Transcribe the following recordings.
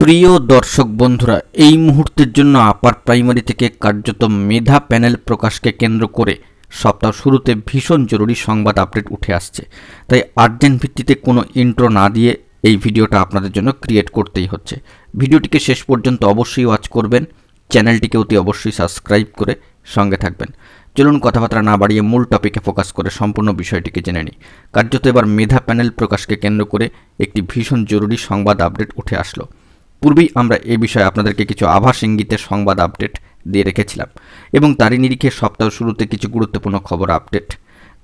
প্রিয় দর্শক বন্ধুরা, এই মুহূর্তের জন্য আপার প্রাইমারি থেকে কার্যত মেধা প্যানেল প্রকাশকে কেন্দ্র করে সপ্তাহ শুরুতে ভীষণ জরুরি সংবাদ আপডেট উঠে আসছে। তাই আর্জেন্ট ভিত্তিতে কোনো ইন্ট্রো না দিয়ে এই ভিডিওটা আপনাদের জন্য ক্রিয়েট করতেই হচ্ছে। ভিডিওটিকে শেষ পর্যন্ত অবশ্যই ওয়াচ করবেন, চ্যানেলটিকে অতি অবশ্যই সাবস্ক্রাইব করে সঙ্গে থাকবেন। চলুন কথাবার্তা না বাড়িয়ে মূল টপিকে ফোকাস করে সম্পূর্ণ বিষয়টিকে জেনে নিই। কার্যত এবার মেধা প্যানেল প্রকাশকে কেন্দ্র করে একটি ভীষণ জরুরি সংবাদ আপডেট উঠে আসলো। পূর্বেই আমরা এই বিষয়ে আপনাদেরকে কিছু আভাস ইঙ্গিতের সংবাদ আপডেট দিয়ে রেখেছিলাম এবং তারই নিরিখে সপ্তাহ শুরুতে কিছু গুরুত্বপূর্ণ খবর আপডেট।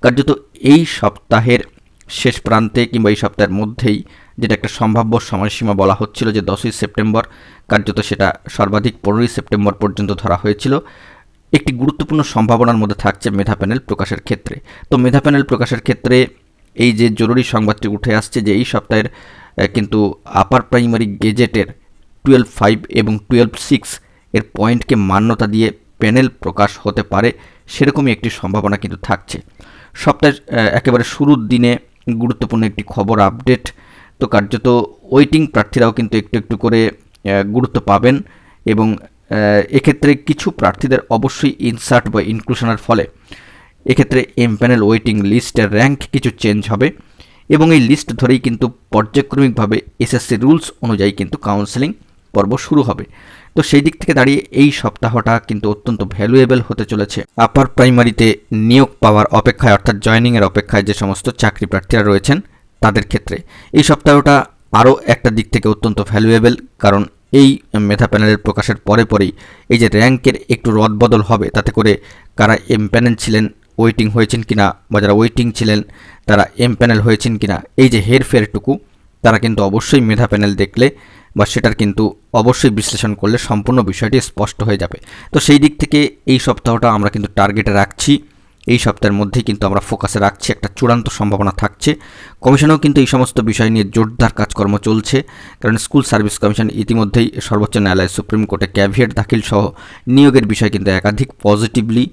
কার্যত এই সপ্তাহের শেষ প্রান্তে কিংবা এই সপ্তাহের মধ্যেই যেটা একটা সম্ভাব্য সময়সীমা বলা হচ্ছিল যে 10ই সেপ্টেম্বর, কার্যত সেটা সর্বাধিক 15ই সেপ্টেম্বর পর্যন্ত ধরা হয়েছিল। একটি গুরুত্বপূর্ণ সম্ভাবনার মধ্যে থাকছে মেধা প্যানেল প্রকাশের ক্ষেত্রে। তো মেধা প্যানেল প্রকাশের ক্ষেত্রে এই যে জরুরি সংবাদটি উঠে আসছে যে এই সপ্তাহের কিন্তু আপার প্রাইমারি গেজেটের 12.5 এবং 12.6 এর পয়েন্টকে মান্যতা দিয়ে প্যানেল প্রকাশ হতে পারে, সেরকমই একটি সম্ভাবনা কিন্তু থাকছে। সপ্তাহের একেবারে শুরুর দিনে গুরুত্বপূর্ণ একটি খবর আপডেট। তো কার্যত ওয়েটিং প্রার্থীরাও কিন্তু একটু একটু করে গুরুত্ব পাবেন এবং এক্ষেত্রে কিছু প্রার্থীদের অবশ্যই ইনসার্ট বা ইনক্লুশনের ফলে এক্ষেত্রে এম প্যানেল ওয়েটিং লিস্টের র্যাঙ্ক কিছু চেঞ্জ হবে এবং এই লিস্ট ধরেই কিন্তু পর্যায়ক্রমিকভাবে এসএসসি রুলস অনুযায়ী কিন্তু কাউন্সেলিং পর্ব শুরু হবে। তো সেই দিক থেকে দাঁড়িয়ে এই সপ্তাহটা কিন্তু অত্যন্ত ভ্যালুয়েবল হতে চলেছে আপার প্রাইমারিতে নিয়োগ পাওয়ার অপেক্ষায়, অর্থাৎ জয়নিংয়ের অপেক্ষায় যে সমস্ত চাকরি প্রার্থীরা রয়েছেন তাদের ক্ষেত্রে এই সপ্তাহটা আরও একটা দিক থেকে অত্যন্ত ভ্যালুয়েবল, কারণ এই মেধা প্যানেলের প্রকাশের পরেই এই যে র্যাঙ্কের একটু রদবদল হবে, তাতে করে কারা এম প্যানেল ছিলেন ওয়েটিং হয়েছেন কিনা বা যারা ওয়েটিং ছিলেন তারা এম প্যানেল হয়েছেন কিনা, এই যে হেরফেরটুকু তারা কিন্তু অবশ্যই মেধা প্যানেল দেখলে বা সেটার কিন্তু অবশ্যই বিশ্লেষণ করলে সম্পূর্ণ বিষয়টি স্পষ্ট হয়ে যাবে। তো সেই দিক থেকে এই সপ্তাহটা আমরা কিন্তু টার্গেটে রাখছি, এই সপ্তাহের মধ্যেই কিন্তু আমরা ফোকাসে রাখছি, একটা চূড়ান্ত সম্ভাবনা থাকছে। কমিশনেও কিন্তু এই সমস্ত বিষয় নিয়ে জোরদার কাজকর্ম চলছে, কারণ স্কুল সার্ভিস কমিশন ইতিমধ্যেই সর্বোচ্চ ন্যায়ালয় সুপ্রিম কোর্টে ক্যাভিয়েট দাখিল সহ নিয়োগের বিষয় কিন্তু একাধিক পজিটিভলি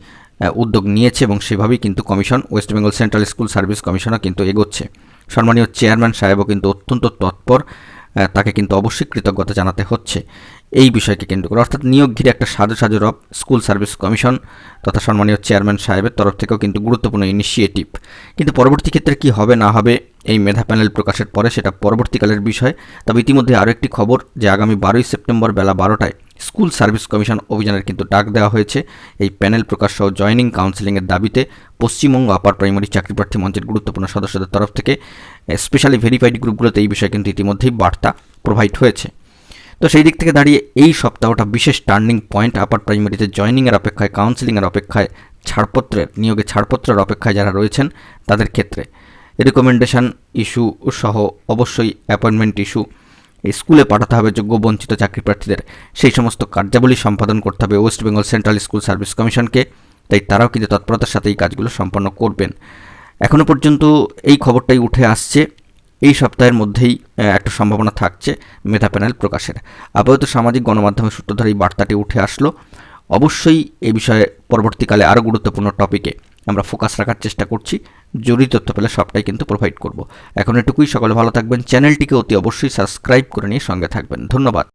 উদ্যোগ নিয়েছে এবং সেভাবেই কিন্তু commission West Bengal Central School Service কমিশনও কিন্তু এগোচ্ছে। সম্মানীয় চেয়ারম্যান সাহেবও কিন্তু অত্যন্ত তৎপর, তাকে কিন্তু অবশ্যই কৃতজ্ঞতা জানাতে হচ্ছে এই বিষয়কে কেন্দ্র করে, অর্থাৎ নিয়োগ ঘিরে একটা সাজো রব স্কুল সার্ভিস কমিশন তথা সম্মানীয় চেয়ারম্যান সাহেবের তরফ থেকেও কিন্তু গুরুত্বপূর্ণ ইনিশিয়েটিভ। কিন্তু পরবর্তী ক্ষেত্রে কি হবে না হবে এই মেধা প্যানেল প্রকাশের পরে সেটা পরবর্তীকালের বিষয়। তবে ইতিমধ্যে আরও একটি খবর যে আগামী 12ই সেপ্টেম্বর বেলা 12টায় স্কুল সার্ভিস কমিশন অভিযানের কিন্তু ডাক দেওয়া হয়েছে এই প্যানেল প্রকাশ সহ জয়নিং কাউন্সেলিংয়ের দাবিতে পশ্চিমবঙ্গ আপার প্রাইমারি চাকরি প্রার্থী মঞ্চের গুরুত্বপূর্ণ সদস্যদের তরফ থেকে স্পেশালি ভেরিফাইড গ্রুপগুলোতে এই বিষয়ে কিন্তু ইতিমধ্যেই বার্তা প্রোভাইড হয়েছে। তো সেই দিক থেকে দাঁড়িয়ে এই সপ্তাহটা বিশেষ টার্নিং পয়েন্ট আপার প্রাইমারিতে জয়নিংয়ের অপেক্ষায়, কাউন্সেলিংয়ের অপেক্ষায়, নিয়োগে ছাড়পত্রের অপেক্ষায় যারা রয়েছেন তাদের ক্ষেত্রে রেকমেন্ডেশন ইস্যু সহ অবশ্যই অ্যাপয়েন্টমেন্ট ইস্যু স্কুলে পাঠাতে হবে যোগ্য বঞ্চিত চাকরি প্রার্থীদের, সেই সমস্ত কার্যাবলী সম্পাদন করতে হবে West Bengal Central School service কমিশনকে। তাই তারাও কিন্তু তৎপরতার সাথে এই কাজগুলো সম্পন্ন করবেন। এখনও পর্যন্ত এই খবরটাই উঠে আসছে, এই সপ্তাহের মধ্যেই একটা সম্ভাবনা থাকছে মেধা প্যানেল প্রকাশের। আপাতত সামাজিক গণমাধ্যমে সূত্র ধরে এই বার্তাটি উঠে আসলো। অবশ্যই এই বিষয়ে পরবর্তীকালে আরও গুরুত্বপূর্ণ টপিকে আমরা ফোকাস রাখার চেষ্টা করছি, জরুরি তথ্য পেলে সবটাই কিন্তু প্রোভাইড করব। এখন এটুকুই, সকলে ভালো থাকবেন, চ্যানেলটিকে অতি অবশ্যই সাবস্ক্রাইব করে নিয়ে সঙ্গে থাকবেন। ধন্যবাদ।